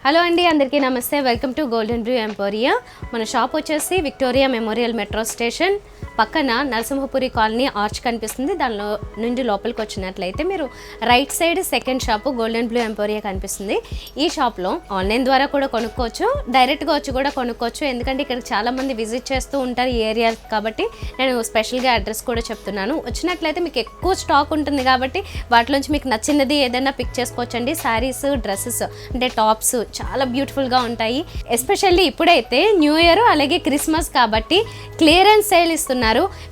Hello అండి, అందరికీ నమస్తే. Welcome to golden Bru emporia. మన షాప్ వచ్చేసి విక్టోరియా మెమోరియల్ మెట్రో స్టేషన్ పక్కన నరసింహపురి కాలనీ ఆర్చ్ కనిపిస్తుంది. దానిలో నుండి లోపలికి వచ్చినట్లయితే మీరు right side second shop golden blue emporia కనిపిస్తుంది. ఈ షాప్లో ఆన్లైన్ ద్వారా కూడా కొనుక్కోవచ్చు, డైరెక్ట్గా వచ్చి కూడా కొనుక్కోవచ్చు. ఎందుకంటే ఇక్కడ చాలామంది విజిట్ చేస్తూ ఉంటారు ఈ ఏరియా కాబట్టి నేను స్పెషల్గా అడ్రస్ కూడా చెప్తున్నాను. వచ్చినట్లయితే మీకు ఎక్కువ స్టాక్ ఉంటుంది కాబట్టి వాటిలోంచి మీకు నచ్చినది ఏదైనా పిక్ చేసుకోవచ్చండి. శారీస్, డ్రెస్సెస్ అంటే టాప్స్ చాలా బ్యూటిఫుల్గా ఉంటాయి. ఎస్పెషల్లీ ఇప్పుడైతే న్యూ ఇయర్ అలాగే క్రిస్మస్ కాబట్టి క్లియరెన్స్ సేల్ ఇస్తున్నారు.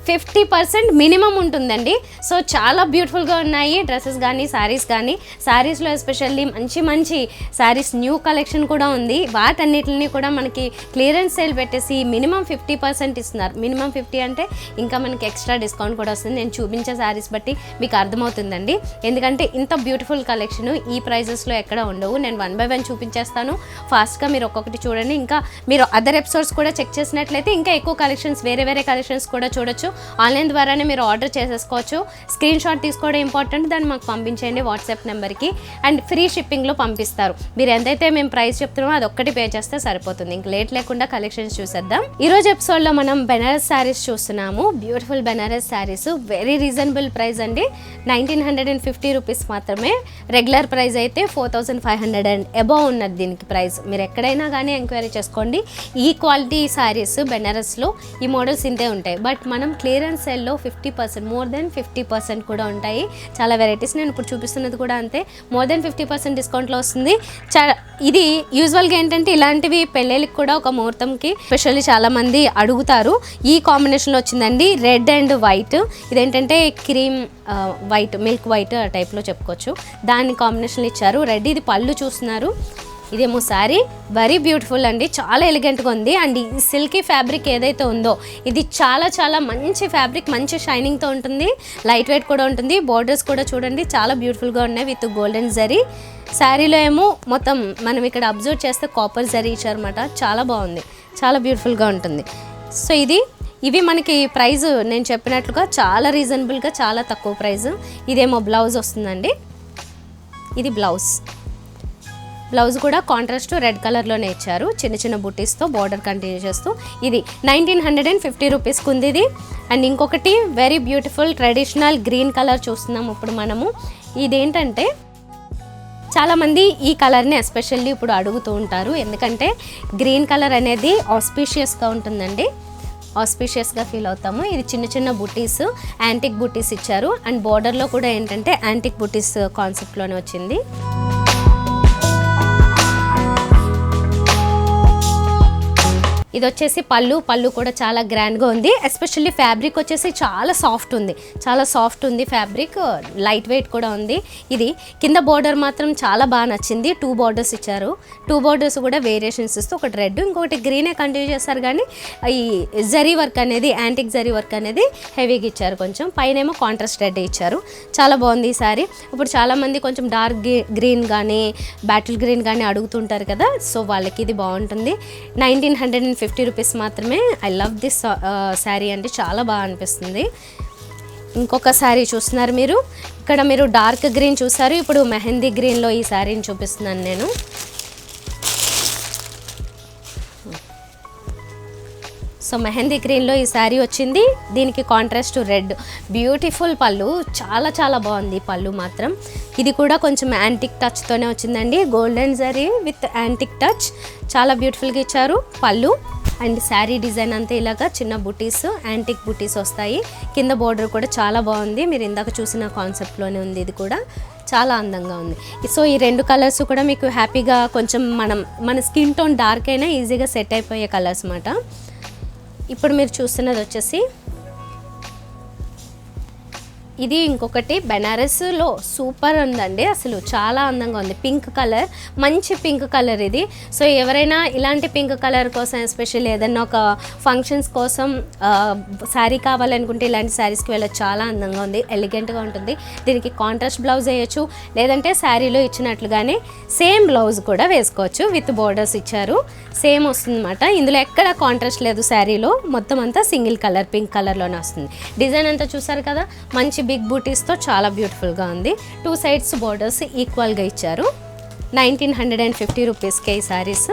50% మినిమం ఉంటుందండి. సో చాలా బ్యూటిఫుల్గా ఉన్నాయి డ్రెస్సెస్ కానీ శారీస్ కానీ. శారీస్లో ఎస్పెషల్లీ మంచి మంచి శారీస్ న్యూ కలెక్షన్ కూడా ఉంది. వాటన్నిటిని కూడా మనకి క్లియరెన్స్ సేల్ పెట్టేసి మినిమం 50% ఇస్తున్నారు. మినిమం 50 అంటే ఇంకా మనకి ఎక్స్ట్రా డిస్కౌంట్ కూడా వస్తుంది. నేను చూపించే శారీస్ బట్టి మీకు అర్థమవుతుందండి. ఎందుకంటే ఇంత బ్యూటిఫుల్ కలెక్షన్ ఈ ప్రైజెస్లో ఎక్కడ ఉండవు. నేను 1 by 1 చూపించేస్తాను. ఫాస్ట్గా మీరు ఒక్కొక్కటి చూడండి. ఇంకా మీరు అదర్ ఎపిసోడ్స్ కూడా చెక్ చేసినట్లయితే ఇంకా ఎక్కువ కలెక్షన్స్ వేరే కలెక్షన్స్ కూడా చూడొచ్చు. ఆన్లైన్ ద్వారానే మీరు ఆర్డర్ చేసేసుకోవచ్చు. స్క్రీన్ షాట్ తీసుకోవడం ఇంపార్టెంట్. దాన్ని మాకు పంపించండి వాట్సాప్ నెంబర్కి. అండ్ ఫ్రీ షిప్పింగ్లో పంపిస్తారు. మీరు ఎంతైతే మేము ప్రైస్ చెప్తున్నామో అది ఒక్కటి పే చేస్తే సరిపోతుంది. ఇంక లేట్ లేకుండా కలెక్షన్స్ చూసేద్దాం. ఈరోజు ఎపిసోడ్లో మనం బెనారస్ శారీస్ చూస్తున్నాము. Beautiful Banaras saris, very reasonable price అండి. 1950 రూపీస్ మాత్రమే. రెగ్యులర్ ప్రైస్ అయితే 4500 అండ్ అబౌవ్ ఉన్నది దీనికి ప్రైస్. మీరు ఎక్కడైనా కానీ ఎంక్వైరీ చేసుకోండి. ఈ క్వాలిటీ శారీస్ బెనారస్లో ఈ మోడల్స్ ఇంతే ఉంటాయి. బట్ మనం క్లియరెన్స్ సేల్లో 50%, మోర్ దెన్ 50% కూడా ఉంటాయి. చాలా వెరైటీస్. నేను ఇప్పుడు చూపిస్తున్నది కూడా అంతే, మోర్ దెన్ 50% డిస్కౌంట్లో వస్తుంది. ఇది యూజువల్గా ఏంటంటే ఇలాంటివి పెళ్ళిళ్ళకి కూడా ఒక ముహూర్తంకి స్పెషల్లీ చాలామంది అడుగుతారు. ఈ కాంబినేషన్లో వచ్చిందండి, రెడ్ అండ్ వైట్. ఇదేంటంటే క్రీమ్ వైట్, మిల్క్ వైట్ ఆ టైప్లో చెప్పుకోవచ్చు. దాన్ని కాంబినేషన్లో ఇచ్చారు. రెడ్ ఇది పళ్ళు చూస్తున్నారు. ఇదేమో శారీ, వెరీ బ్యూటిఫుల్ అండి, చాలా ఎలిగెంట్గా ఉంది. అండ్ ఈ సిల్కీ ఫ్యాబ్రిక్ ఏదైతే ఉందో ఇది చాలా చాలా మంచి ఫ్యాబ్రిక్, మంచి షైనింగ్తో ఉంటుంది. లైట్ వెయిట్ కూడా ఉంటుంది. బోర్డర్స్ కూడా చూడండి చాలా బ్యూటిఫుల్గా ఉన్నాయి విత్ గోల్డెన్ జరీ. శారీలో ఏమో మొత్తం మనం ఇక్కడ అబ్జర్వ్ చేస్తే కాపర్ జరీ ఇచ్చారన్నమాట. చాలా బాగుంది, చాలా బ్యూటిఫుల్గా ఉంటుంది. సో ఇవి మనకి ప్రైస్ నేను చెప్పినట్లుగా చాలా రీజనబుల్గా, చాలా తక్కువ ప్రైస్. ఇదేమో బ్లౌజ్ వస్తుందండి. ఇది బ్లౌజ్ కూడా కాంట్రాస్ట్ రెడ్ కలర్లోనే ఇచ్చారు. చిన్న చిన్న బుటీస్తో బార్డర్ కంటిన్యూ చేస్తూ. ఇది 1950 రూపీస్కి ఉంది ఇది. అండ్ ఇంకొకటి very beautiful traditional green colour చూస్తున్నాం ఇప్పుడు మనము. ఇదేంటంటే చాలామంది ఈ కలర్ని ఎస్పెషల్లీ ఇప్పుడు అడుగుతూ ఉంటారు. ఎందుకంటే గ్రీన్ కలర్ అనేది ఆస్పీషియస్గా ఉంటుందండి, ఆస్పీషియస్గా ఫీల్ అవుతాము. ఇది చిన్న చిన్న బుటీస్, యాంటిక్ బుటీస్ ఇచ్చారు. అండ్ బార్డర్లో కూడా ఏంటంటే యాంటిక్ బుటీస్ కాన్సెప్ట్లోనే వచ్చింది. ఇది వచ్చేసి పళ్ళు కూడా చాలా గ్రాండ్గా ఉంది. ఎస్పెషల్లీ ఫ్యాబ్రిక్ వచ్చేసి చాలా సాఫ్ట్ ఉంది ఫ్యాబ్రిక్. లైట్ వెయిట్ కూడా ఉంది. ఇది కింద బోర్డర్ మాత్రం చాలా బాగా నచ్చింది. 2 బార్డర్స్ ఇచ్చారు. 2 బార్డర్స్ కూడా వేరియేషన్స్ ఇస్తూ ఒకటి రెడ్ ఇంకొకటి గ్రీనే కంటిన్యూ చేస్తారు. కానీ ఈ జరీ వర్క్ అనేది, యాంటిక్ జరీ వర్క్ అనేది హెవీగా ఇచ్చారు. కొంచెం పైనేమో కాంట్రాస్ట్ రెడ్ ఇచ్చారు. చాలా బాగుంది ఈ సారీ. ఇప్పుడు చాలామంది కొంచెం డార్క్ గ్రీన్ కానీ బాటిల్ గ్రీన్ కానీ అడుగుతుంటారు కదా, సో వాళ్ళకి ఇది బాగుంటుంది. 1950 రూపీస్ మాత్రమే. ఐ లవ్ దిస్ శారీ అంటే చాలా బాగా అనిపిస్తుంది. ఇంకొక శారీ చూస్తున్నారు మీరు. ఇక్కడ మీరు డార్క్ గ్రీన్ చూసారు. ఇప్పుడు మెహందీ గ్రీన్లో ఈ శారీని చూపిస్తున్నాను నేను. సో మెహందీ గ్రీన్లో ఈ శారీ వచ్చింది. దీనికి కాంట్రాస్ట్ రెడ్. బ్యూటిఫుల్ పళ్ళు, చాలా చాలా బాగుంది పళ్ళు మాత్రం. ఇది కూడా కొంచెం యాంటిక్ టచ్తోనే వచ్చిందండి. Golden zari with antique touch, చాలా బ్యూటిఫుల్గా ఇచ్చారు పళ్ళు. అండ్ శారీ డిజైన్ అంతా ఇలాగా చిన్న బుటీస్, యాంటిక్ బుటీస్ వస్తాయి. కింద బోర్డర్ కూడా చాలా బాగుంది. మీరు ఇందాక చూసిన కాన్సెప్ట్లోనే ఉంది. ఇది కూడా చాలా అందంగా ఉంది. సో ఈ 2 కలర్స్ కూడా మీకు హ్యాపీగా కొంచెం మన స్కిన్ టోన్ డార్క్ అయినా ఈజీగా సెట్ అయిపోయే కలర్స్ అన్నమాట. ఇప్పుడు మీరు చూస్తున్నది వచ్చేసి ఇది ఇంకొకటి బెనారస్లో సూపర్ ఉందండి. అసలు చాలా అందంగా ఉంది. పింక్ కలర్, మంచి పింక్ కలర్ ఇది. సో ఎవరైనా ఇలాంటి పింక్ కలర్ కోసం ఎస్పెషల్లీ ఏదైనా ఒక ఫంక్షన్స్ కోసం శారీ కావాలనుకుంటే ఇలాంటి శారీస్కి వెళ్ళచ్చు. చాలా అందంగా ఉంది, ఎలిగెంట్గా ఉంటుంది. దీనికి కాంట్రాస్ట్ బ్లౌజ్ వేయచ్చు, లేదంటే శారీలో ఇచ్చినట్లుగానే సేమ్ బ్లౌజ్ కూడా వేసుకోవచ్చు. విత్ బోర్డర్స్ ఇచ్చారు, సేమ్ వస్తుంది అన్నమాట. ఇందులో ఎక్కడ కాంట్రాస్ట్ లేదు. శారీలో మొత్తం అంతా సింగిల్ కలర్, పింక్ కలర్లోనే వస్తుంది. డిజైన్ అంతా చూసారు కదా, మంచి బిగ్ బూటీస్తో చాలా బ్యూటిఫుల్గా ఉంది. 2 సైడ్స్ బోర్డర్స్ ఈక్వల్గా ఇచ్చారు. 1950 రూపీస్కే ఈ శారీస్.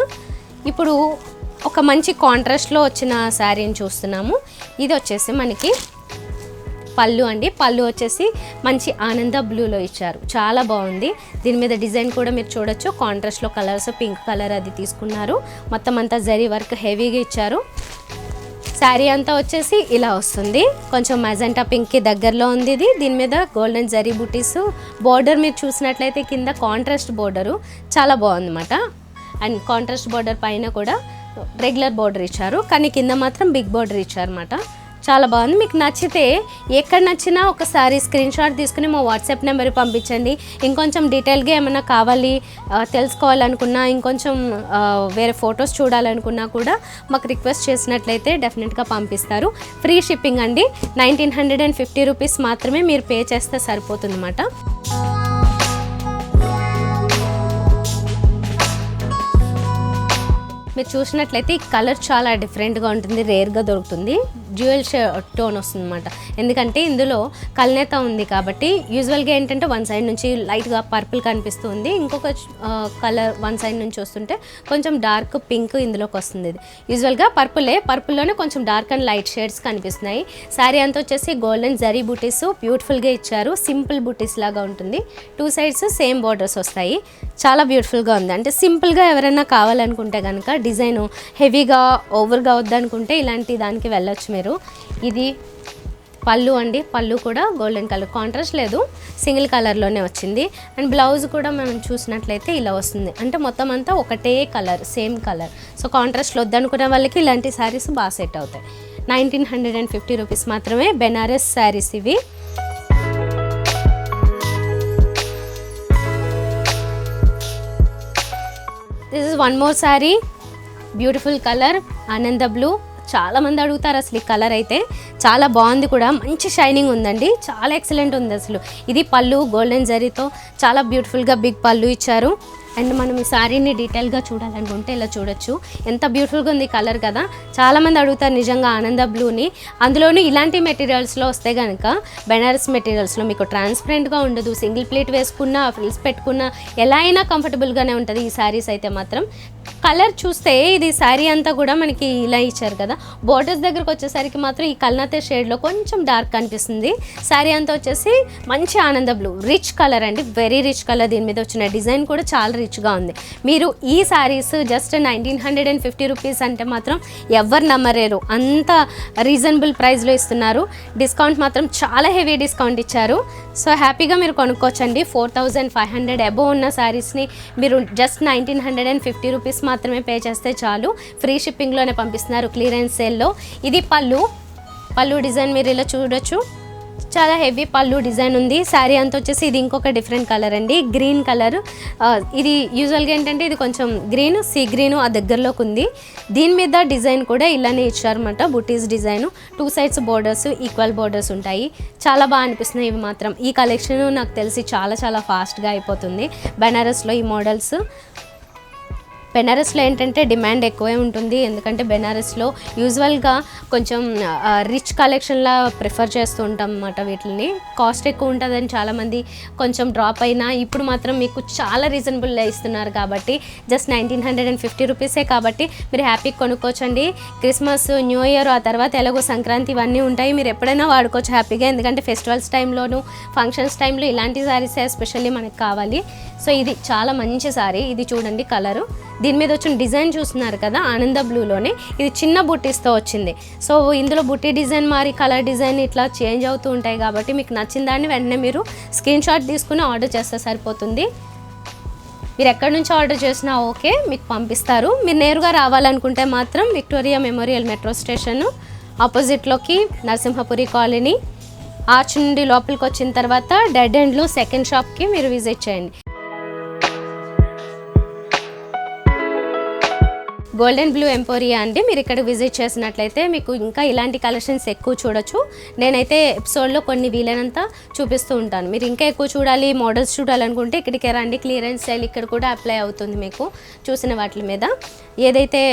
ఇప్పుడు ఒక మంచి కాంట్రాస్ట్లో వచ్చిన శారీని చూస్తున్నాము. ఇది వచ్చేసి మనకి పళ్ళు అండి. పళ్ళు వచ్చేసి మంచి ఆనంద బ్లూలో ఇచ్చారు, చాలా బాగుంది. దీని మీద డిజైన్ కూడా మీరు చూడొచ్చు, కాంట్రాస్ట్లో కలర్స్, పింక్ కలర్ అది తీసుకున్నారు. మొత్తం అంతా జరీ వర్క్ హెవీగా ఇచ్చారు. శారీ అంతా వచ్చేసి ఇలా వస్తుంది, కొంచెం మెజెంటా పింక్కి దగ్గరలో ఉంది ఇది. దీని మీద గోల్డెన్ జరీ బూటీస్, బోర్డర్ మీరు చూసినట్లయితే కింద కాంట్రాస్ట్ బోర్డరు చాలా బాగుందన్నమాట. అండ్ కాంట్రాస్ట్ బోర్డర్ పైన కూడా రెగ్యులర్ బోర్డర్ ఇచ్చారు, కానీ కింద మాత్రం బిగ్ బోర్డర్ ఇచ్చారన్నమాట. చాలా బాగుంది. మీకు నచ్చితే ఎక్కడ నచ్చినా ఒకసారి స్క్రీన్ షాట్ తీసుకుని మా వాట్సాప్ నెంబర్ పంపించండి. ఇంకొంచెం డీటెయిల్గా ఏమైనా కావాలి తెలుసుకోవాలనుకున్నా, ఇంకొంచెం వేరే ఫొటోస్ చూడాలనుకున్నా కూడా మాకు రిక్వెస్ట్ చేసినట్లయితే డెఫినెట్గా పంపిస్తారు. ఫ్రీ షిప్పింగ్ అండి. 1950 రూపీస్ మాత్రమే మీరు పే చేస్తే సరిపోతుంది అన్నమాట. మీరు చూసినట్లయితే ఈ కలర్ చాలా డిఫరెంట్గా ఉంటుంది, రేర్గా దొరుకుతుంది. డ్యూయల్ టోన్ వస్తుంది అనమాట. ఎందుకంటే ఇందులో కల్నేత ఉంది కాబట్టి యూజువల్గా ఏంటంటే వన్ సైడ్ నుంచి లైట్గా పర్పుల్ కనిపిస్తుంది, ఇంకొక కలర్ వన్ సైడ్ నుంచి వస్తుంటే కొంచెం డార్క్ పింక్ ఇందులోకి వస్తుంది. ఇది యూజువల్గా పర్పుల్లోనే కొంచెం డార్క్ అండ్ లైట్ షేడ్స్ కనిపిస్తున్నాయి. శారీ అంతా వచ్చేసి గోల్డెన్ జరీ బూటీస్ బ్యూటిఫుల్గా ఇచ్చారు, సింపుల్ బూటీస్ లాగా ఉంటుంది. 2 సైడ్స్ సేమ్ బోర్డర్స్ వస్తాయి, చాలా బ్యూటిఫుల్గా ఉంది. అంటే సింపుల్గా ఎవరైనా కావాలనుకుంటే కనుక డిజైన్ హెవీగా ఓవర్గా వద్దనుకుంటే ఇలాంటి దానికి వెళ్ళొచ్చు మీరు. ఇది పళ్ళు అండి. పళ్ళు కూడా గోల్డెన్ కలర్, కాంట్రాస్ట్ లేదు, సింగిల్ కలర్లోనే వచ్చింది. అండ్ బ్లౌజ్ కూడా మనం చూసినట్లయితే ఇలా వస్తుంది, అంటే మొత్తం అంతా ఒకటే కలర్, సేమ్ కలర్. సో కాంట్రాస్ట్లో వద్దనుకునే వాళ్ళకి ఇలాంటి శారీస్ బాగా సెట్ అవుతాయి. 1950 రూపీస్ మాత్రమే. బెనారస్ శారీస్ ఇవి. This is one more sari, beautiful colour ఆనంద బ్లూ. చాలామంది అడుగుతారు అసలు ఈ కలర్, అయితే చాలా బాగుంది కూడా, మంచి షైనింగ్ ఉందండి, చాలా ఎక్సలెంట్ ఉంది అసలు. ఇది పళ్ళు గోల్డెన్ జరీతో చాలా బ్యూటిఫుల్గా బిగ్ పళ్ళు ఇచ్చారు. అండ్ మనం ఈ శారీని డీటెయిల్గా చూడాలనుకుంటే ఇలా చూడొచ్చు, ఎంత బ్యూటిఫుల్గా ఉంది కలర్ కదా. చాలామంది అడుగుతారు నిజంగా ఆనంద బ్లూని, అందులోనూ ఇలాంటి మెటీరియల్స్లో వస్తే కనుక బెనారస్ మెటీరియల్స్లో మీకు ట్రాన్స్పరెంట్గా ఉండదు, సింగిల్ ప్లేట్ వేసుకున్నా ఫ్రిల్స్ పెట్టుకున్నా ఎలా అయినా కంఫర్టబుల్గానే ఉంటుంది. ఈ శారీస్ అయితే మాత్రం కలర్ చూస్తే ఇది శారీ అంతా కూడా మనకి ఇలా ఇచ్చారు కదా, బోర్డర్స్ దగ్గరకు వచ్చేసరికి మాత్రం ఈ కల్నతే షేడ్లో కొంచెం డార్క్ కనిపిస్తుంది. శారీ అంతా వచ్చేసి మంచి ఆనంద బ్లూ, రిచ్ కలర్ అండి, వెరీ రిచ్ కలర్. దీని మీద వచ్చిన డిజైన్ కూడా చాలా రిచ్గా ఉంది. మీరు ఈ శారీస్ జస్ట్ 1950 రూపీస్ అంటే మాత్రం ఎవరు నమ్మలేరు, అంత రీజనబుల్ ప్రైస్లో ఇస్తున్నారు. డిస్కౌంట్ మాత్రం చాలా హెవీ డిస్కౌంట్ ఇచ్చారు. సో హ్యాపీగా మీరు కొనుక్కోవచ్చండి. 4500 అబోవ్ ఉన్న శారీస్ని మీరు జస్ట్ 1950 రూపీస్ మాత్రమే పే చేస్తే చాలు. ఫ్రీ షిప్పింగ్లోనే పంపిస్తున్నారు క్లియరెన్స్ సేల్లో. ఇది పళ్ళు డిజైన్ మీరు ఇలా చూడొచ్చు, చాలా హెవీ పళ్ళు డిజైన్ ఉంది. శారీ అంతా వచ్చేసి ఇది ఇంకొక డిఫరెంట్ కలర్ అండి, గ్రీన్ కలర్. ఇది యూజువల్గా ఏంటంటే ఇది కొంచెం గ్రీన్, సీ గ్రీను ఆ దగ్గరలోకి ఉంది. దీని మీద డిజైన్ కూడా ఇలానే ఇచ్చారన్నమాట, బుటీస్ design. 2 sides borders, equal borders ఉంటాయి. చాలా బాగా అనిపిస్తున్నాయి ఇవి మాత్రం. ఈ కలెక్షన్ నాకు తెలిసి చాలా చాలా ఫాస్ట్గా అయిపోతుంది. బెనారస్లో ఈ మోడల్స్, బెనారస్లో ఏంటంటే డిమాండ్ ఎక్కువే ఉంటుంది, ఎందుకంటే బెనారస్లో యూజువల్గా కొంచెం రిచ్ కలెక్షన్లా ప్రిఫర్ చేస్తూ ఉంటాం అన్నమాట. వీటిని కాస్ట్ ఎక్కువ ఉంటుందని చాలామంది కొంచెం డ్రాప్ అయినా ఇప్పుడు మాత్రం మీకు చాలా రీజనబుల్లో ఇస్తున్నారు కాబట్టి జస్ట్ 1950 రూపీసే కాబట్టి మీరు హ్యాపీగా కొనుక్కోవచ్చండి. క్రిస్మస్, న్యూ ఇయర్, ఆ తర్వాత ఎలాగో సంక్రాంతి ఇవన్నీ ఉంటాయి, మీరు ఎప్పుడైనా వాడుకోవచ్చు హ్యాపీగా. ఎందుకంటే ఫెస్టివల్స్ టైంలోను, ఫంక్షన్స్ టైంలో ఇలాంటి శారీస్ ఎస్పెషల్లీ మనకు కావాలి. సో ఇది చాలా మంచి శారీ. ఇది చూడండి కలరు, దీని మీద వచ్చిన డిజైన్ చూస్తున్నారు కదా ఆనంద బ్లూలోనే, ఇది చిన్న బుట్టీస్తో వచ్చింది. సో ఇందులో బుట్టి డిజైన్ మారి కలర్ డిజైన్ ఇట్లా చేంజ్ అవుతూ ఉంటాయి కాబట్టి మీకు నచ్చిన దాన్ని వెంటనే మీరు స్క్రీన్ షాట్ తీసుకుని ఆర్డర్ చేస్తే సరిపోతుంది. మీరు ఎక్కడి నుంచి ఆర్డర్ చేసినా ఓకే, మీకు పంపిస్తారు. మీరు నేరుగా రావాలనుకుంటే మాత్రం విక్టోరియా మెమోరియల్ మెట్రో స్టేషన్ ఆపోజిట్లోకి నరసింహపురి కాలనీ ఆర్చ్ నుండి లోపలికి వచ్చిన తర్వాత డెడ్ ఎండ్లో సెకండ్ షాప్కి మీరు విజిట్ చేయండి. గోల్డెన్ బ్లూ ఎంపోరియా అండి. మీరు ఇక్కడ విజిట్ చేసినట్లయితే మీకు ఇంకా ఇలాంటి కలెక్షన్స్ ఎక్కువ చూడొచ్చు. నేనైతే ఎపిసోడ్లో కొన్ని వీలైనంత చూపిస్తూ ఉంటాను. మీరు ఇంకా ఎక్కువ చూడాలి, మోడల్స్ చూడాలనుకుంటే ఇక్కడికే రండి. క్లియరెన్స్ సేల్ ఇక్కడ కూడా అప్లై అవుతుంది. మీకు చూసిన వాటి మీద ఏదైతే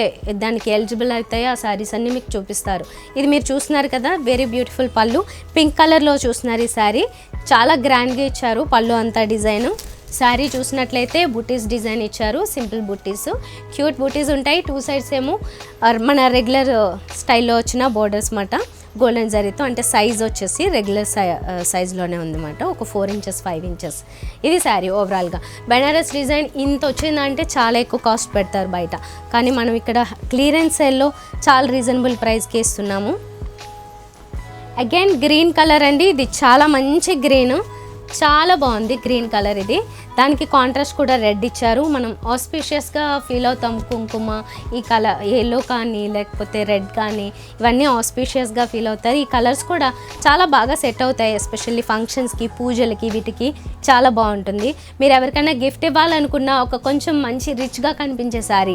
దానికి ఎలిజిబుల్ అవుతాయో ఆ శారీస్ అన్నీ మీకు చూపిస్తారు. ఇది మీరు చూస్తున్నారు కదా, వెరీ బ్యూటిఫుల్ పళ్ళు, పింక్ కలర్లో చూస్తున్నారు. ఈ శారీ చాలా గ్రాండ్గా ఇచ్చారు, పళ్ళు అంతా డిజైను శారీ చూసినట్లయితే బుటీస్ డిజైన్ ఇచ్చారు, సింపుల్ బుటీస్, క్యూట్ బుటీస్ ఉంటాయి. 2 సైడ్స్ ఏమో మన రెగ్యులర్ స్టైల్లో వచ్చిన బోర్డర్స్ మాట, గోల్డెన్ జరీతో. అంటే సైజ్ వచ్చేసి రెగ్యులర్ సైజ్లోనే ఉందన్నమాట, ఒక 4 ఇంచెస్ 5 ఇంచెస్. ఇది శారీ ఓవరాల్గా. బెనారస్ డిజైన్ ఇంత వచ్చిందంటే చాలా ఎక్కువ కాస్ట్ పెడతారు బయట, కానీ మనం ఇక్కడ క్లియరెన్స్ సేల్లో చాలా రీజనబుల్ ప్రైస్కి ఇస్తున్నాము. అగైన్ గ్రీన్ కలర్ అండి, ఇది చాలా మంచి గ్రీన్, చాలా బాగుంది గ్రీన్ కలర్. ఇది దానికి కాంట్రాస్ట్ కూడా రెడ్ ఇచ్చారు. మనం ఆస్పిషియస్గా ఫీల్ అవుతాం. కుంకుమ ఈ కలర్ ఎల్లో కానీ లేకపోతే రెడ్ కానీ ఇవన్నీ ఆస్పిషియస్గా ఫీల్ అవుతారు. ఈ కలర్స్ కూడా చాలా బాగా సెట్ అవుతాయి, ఎస్పెషల్లీ ఫంక్షన్స్కి, పూజలకి, వీటికి చాలా బాగుంటుంది. మీరు ఎవరికైనా గిఫ్ట్ ఇవ్వాలనుకున్నా ఒక కొంచెం మంచి రిచ్గా కనిపించే శారీ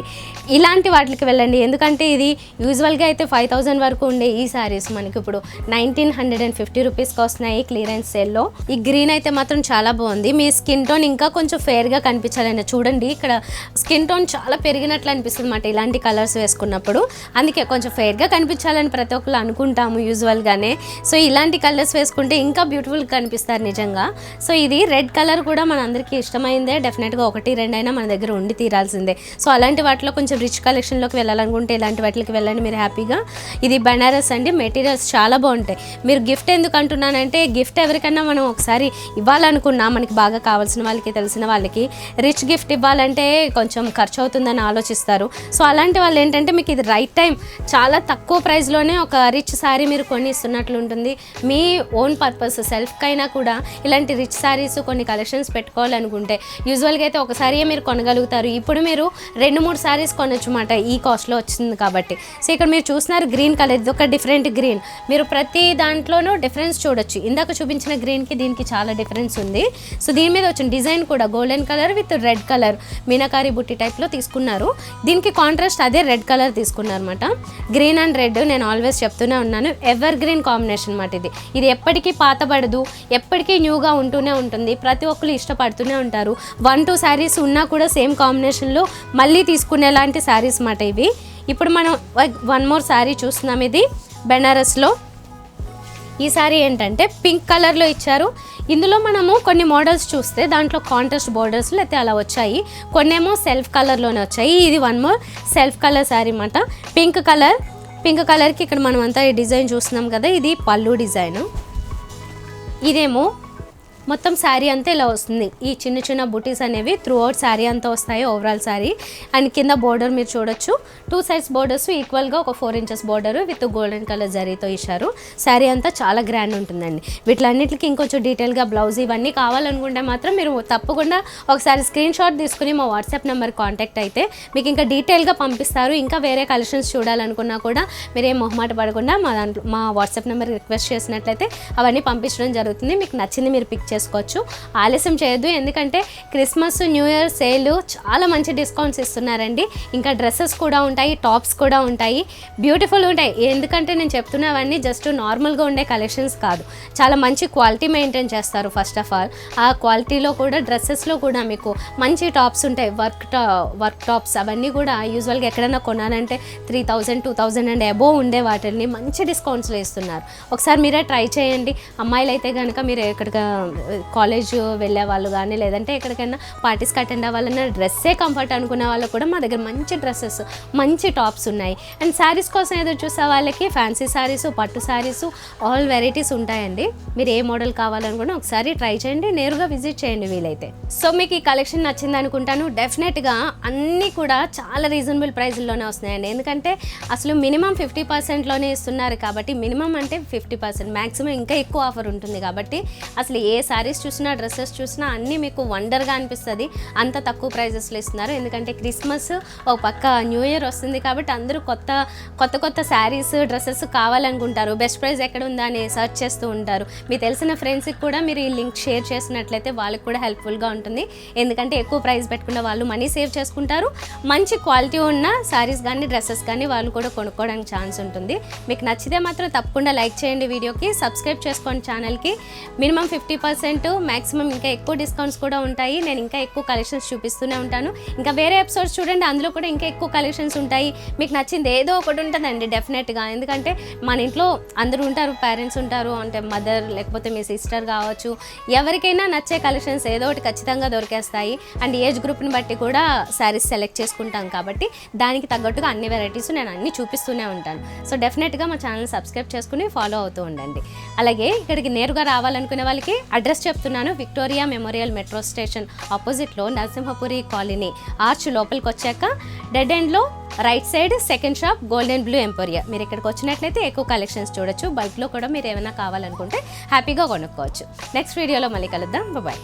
ఇలాంటి వాటికి వెళ్ళండి. ఎందుకంటే ఇది యూజువల్గా అయితే 5000 వరకు ఉండే ఈ శారీస్ మనకి ఇప్పుడు 1950 రూపీస్కి వస్తున్నాయి క్లియరెన్స్ సేల్లో. ఈ గ్రీన్ అయితే మాత్రం చాలా బాగుంది. మీ స్కిన్ టోన్ ఇంకా కొంచెం ఫేర్గా కనిపించాలండి. చూడండి ఇక్కడ స్కిన్ టోన్ చాలా పెరిగినట్లు అనిపిస్తుంది అన్నమాట ఇలాంటి కలర్స్ వేసుకున్నప్పుడు. అందుకే కొంచెం ఫేర్గా కనిపించాలని ప్రతి ఒక్కరు అనుకుంటాము యూజువల్గానే. సో ఇలాంటి కలర్స్ వేసుకుంటే ఇంకా బ్యూటిఫుల్గా కనిపిస్తారు నిజంగా. సో ఇది రెడ్ కలర్ కూడా మన అందరికీ ఇష్టమైందే, డెఫినెట్గా 1-2 అయినా మన దగ్గర ఉండి తీరాల్సిందే. సో అలాంటి వాటిలో కొంచెం రిచ్ కలెక్షన్లోకి వెళ్ళాలనుకుంటే ఇలాంటి వాటికి వెళ్ళండి మీరు హ్యాపీగా. ఇది బెనారస్ అండి, మెటీరియల్స్ చాలా బాగుంటాయి. మీరు గిఫ్ట్ ఎందుకు అంటున్నానంటే, గిఫ్ట్ ఎవరికైనా మనం ఒకసారి ఇవ్వాలనుకున్నా, మనకి బాగా కావాల్సిన వాళ్ళకి, తెలిసిన వాళ్ళకి రిచ్ గిఫ్ట్ ఇవ్వాలంటే కొంచెం ఖర్చు అవుతుందని ఆలోచిస్తారు. సో అలాంటి వాళ్ళు ఏంటంటే మీకు ఇది రైట్ టైం, చాలా తక్కువ ప్రైస్లోనే ఒక రిచ్ శారీ మీరు కొని ఇస్తున్నట్లు ఉంటుంది. మీ ఓన్ పర్పస్ సెల్ఫ్కైనా కూడా ఇలాంటి రిచ్ శారీస్ కొన్ని కలెక్షన్స్ పెట్టుకోవాలనుకుంటే యూజువల్గా అయితే ఒక శారీయే మీరు కొనగలుగుతారు. ఇప్పుడు మీరు 2-3 శారీస్ కొనొచ్చు అన్నమాట ఈ కాస్ట్లో వచ్చింది కాబట్టి. సో ఇక్కడ మీరు చూస్తున్నారు గ్రీన్ కలర్, ఇది ఒక డిఫరెంట్ గ్రీన్. మీరు ప్రతి దాంట్లోనూ డిఫరెన్స్ చూడొచ్చు. ఇందాక చూపించిన గ్రీన్కి దీనికి చాలా డిఫరెన్స్ ఉంది. సో దీని మీద వచ్చిన డిజైన్ కూడా golden colour with red colour meenakari బుట్టి టైప్లో తీసుకున్నారు. దీనికి కాంట్రాస్ట్ అదే రెడ్ కలర్ తీసుకున్నారు అనమాట. గ్రీన్ అండ్ రెడ్ నేను ఆల్వేస్ చెప్తూనే ఉన్నాను, ఎవర్ గ్రీన్ కాంబినేషన్ అనమాట. ఇది ఎప్పటికీ పాతబడదు, ఎప్పటికీ న్యూగా ఉంటూనే ఉంటుంది. ప్రతి ఒక్కరు ఇష్టపడుతూనే ఉంటారు. 1-2 శారీస్ ఉన్నా కూడా సేమ్ కాంబినేషన్లో మళ్ళీ తీసుకునేలాంటి శారీస్ అన్నమాట ఇవి. ఇప్పుడు మనం 1 మోర్ శారీ చూస్తున్నాం. ఇది బెనారస్లో. ఈ శారీ ఏంటంటే పింక్ కలర్లో ఇచ్చారు. ఇందులో మనము కొన్ని మోడల్స్ చూస్తే దాంట్లో కాంట్రాస్ట్ బోర్డర్స్ అయితే అలా వచ్చాయి, కొన్నేమో సెల్ఫ్ కలర్లోనే వచ్చాయి. ఇది 1 మోర్ సెల్ఫ్ కలర్ శారీ అన్నమాట. పింక్ కలర్కి ఇక్కడ మనం అంతా ఈ డిజైన్ చూస్తున్నాం కదా, ఇది పళ్ళు డిజైన్. ఇదేమో మొత్తం శారీ అంతా ఇలా వస్తుంది. ఈ చిన్న చిన్న బుటీస్ అనేవి త్రూ అవుట్ శారీ అంతా వస్తాయి, ఓవరాల్ శారీ. అండ్ కింద బోర్డర్ మీరు చూడొచ్చు, 2 సైడ్స్ బోర్డర్స్ ఈక్వల్గా ఒక 4 inches border with golden colour జరీతో ఇచ్చారు. శారీ అంతా చాలా గ్రాండ్ ఉంటుందండి. వీటిలన్నిటికీ ఇంకొంచెం డీటెయిల్గా బ్లౌజ్ ఇవన్నీ కావాలనుకుంటే మాత్రం మీరు తప్పకుండా ఒకసారి స్క్రీన్ షాట్ తీసుకుని మా వాట్సాప్ నెంబర్ కాంటాక్ట్ అయితే మీకు ఇంకా డీటెయిల్గా పంపిస్తారు. ఇంకా వేరే కలెక్షన్స్ చూడాలనుకున్నా కూడా మీరేం మొహమాట పడకుండా మా వాట్సాప్ నెంబర్ రిక్వెస్ట్ చేసినట్లయితే అవన్నీ పంపించడం జరుగుతుంది. మీకు నచ్చింది మీరు పిక్ చేసుకోవచ్చు. ఆలస్యం చేయొద్దు, ఎందుకంటే క్రిస్మస్ న్యూ ఇయర్ సేల్ చాలా మంచి డిస్కౌంట్స్ ఇస్తున్నారండి. ఇంకా డ్రెస్సెస్ కూడా ఉంటాయి, టాప్స్ కూడా ఉంటాయి, బ్యూటిఫుల్ ఉంటాయి. ఎందుకంటే నేను చెప్తున్నవన్నీ జస్ట్ నార్మల్గా ఉండే కలెక్షన్స్ కాదు, చాలా మంచి క్వాలిటీ మెయింటైన్ చేస్తారు. ఫస్ట్ ఆఫ్ ఆల్ ఆ క్వాలిటీలో కూడా డ్రెస్సెస్లో కూడా మీకు మంచి టాప్స్ ఉంటాయి, వర్క్ టాప్స్. అవన్నీ కూడా యూజువల్గా ఎక్కడైనా కొనాలంటే 3000, 2000 అండ్ అబోవ్ ఉండే వాటిని మంచి డిస్కౌంట్స్లో ఇస్తున్నారు. ఒకసారి మీరే ట్రై చేయండి. అమ్మాయిలు అయితే కనుక మీరు ఎక్కడికి కాలేజ్ వెళ్ళే వాళ్ళు కానీ లేదంటే ఎక్కడికైనా పార్టీస్కి అటెండ్ అవ్వాలన్నా డ్రెస్సే కంఫర్ట్ అనుకునే వాళ్ళు కూడా మా దగ్గర మంచి డ్రెస్సెస్, మంచి టాప్స్ ఉన్నాయి. అండ్ శారీస్ కోసం ఎదురు చూసే వాళ్ళకి ఫ్యాన్సీ శారీస్, పట్టు శారీస్, ఆల్ వెరైటీస్ ఉంటాయండి. మీరు ఏ మోడల్ కావాలనుకున్నా ఒకసారి ట్రై చేయండి, నేరుగా విజిట్ చేయండి వీలైతే. సో మీకు ఈ కలెక్షన్ నచ్చింది అనుకుంటాను. డెఫినెట్గా అన్నీ కూడా చాలా రీజనబుల్ ప్రైస్లోనే వస్తున్నాయండి. ఎందుకంటే అసలు మినిమం 50%లోనే ఇస్తున్నారు కాబట్టి, మినిమం అంటే 50%, మ్యాక్సిమం ఇంకా ఎక్కువ ఆఫర్ ఉంటుంది కాబట్టి అసలు ఏ శారీస్ చూసినా డ్రెస్సెస్ చూసినా అన్నీ మీకు వండర్గా అనిపిస్తుంది. అంత తక్కువ ప్రైజెస్లో ఇస్తున్నారు. ఎందుకంటే క్రిస్మస్ ఒక పక్క న్యూ ఇయర్ వస్తుంది కాబట్టి అందరూ కొత్త శారీస్, డ్రెస్సెస్ కావాలనుకుంటారు. బెస్ట్ ప్రైస్ ఎక్కడ ఉందా అని సర్చ్ చేస్తూ ఉంటారు. మీకు తెలిసిన ఫ్రెండ్స్కి కూడా మీరు ఈ లింక్ షేర్ చేసినట్లయితే వాళ్ళకి కూడా హెల్ప్ఫుల్గా ఉంటుంది. ఎందుకంటే ఎక్కువ ప్రైస్ పెట్టుకున్న వాళ్ళు మనీ సేవ్ చేసుకుంటారు, మంచి క్వాలిటీ ఉన్న శారీస్ కానీ డ్రెస్సెస్ కానీ వాళ్ళు కూడా కొనుక్కోవడానికి ఛాన్స్ ఉంటుంది. మీకు నచ్చితే మాత్రం తప్పకుండా లైక్ చేయండి, వీడియోకి సబ్స్క్రైబ్ చేసుకోండి ఛానల్కి. మినిమం 50% 50% మ్యాక్సిమం ఇంకా ఎక్కువ డిస్కౌంట్స్ కూడా ఉంటాయి. నేను ఇంకా ఎక్కువ కలెక్షన్స్ చూపిస్తూనే ఉంటాను. ఇంకా వేరే ఎపిసోడ్స్ చూడండి, అందులో కూడా ఇంకా ఎక్కువ కలెక్షన్స్ ఉంటాయి. మీకు నచ్చింది ఏదో ఒకటి ఉంటుందండి డెఫినెట్గా. ఎందుకంటే మన ఇంట్లో అందరూ ఉంటారు, పేరెంట్స్ ఉంటారు, అంటే మదర్ లేకపోతే మీ సిస్టర్ కావచ్చు, ఎవరికైనా నచ్చే కలెక్షన్స్ ఏదో ఒకటి ఖచ్చితంగా దొరికేస్తాయి. అండ్ ఏజ్ గ్రూప్ని బట్టి కూడా శారీస్ సెలెక్ట్ చేసుకుంటాం కాబట్టి దానికి తగ్గట్టుగా అన్ని వెరైటీస్ నేను అన్ని చూపిస్తూనే ఉంటాను. సో డెఫినెట్గా మా ఛానల్ సబ్స్క్రైబ్ చేసుకుని ఫాలో అవుతూ ఉండండి. అలాగే ఇక్కడికి నేరుగా రావాలనుకునే వాళ్ళకి అడ్రస్ చెప్తున్నాను. విక్టోరియా మెమోరియల్ మెట్రో స్టేషన్ ఆపోజిట్లో నరసింహపురి కాలనీ ఆర్చ్ లోపలికి వచ్చాక డెడ్ ఎండ్లో right side second shop golden blue emporia. మీరు ఇక్కడికి వచ్చినట్లయితే ఎక్కువ కలెక్షన్స్ చూడొచ్చు. బల్క్లో కూడా మీరు ఏమైనా కావాలనుకుంటే హ్యాపీగా కొనుక్కోవచ్చు. నెక్స్ట్ వీడియోలో మళ్ళీ కలుద్దాం. బాయ్.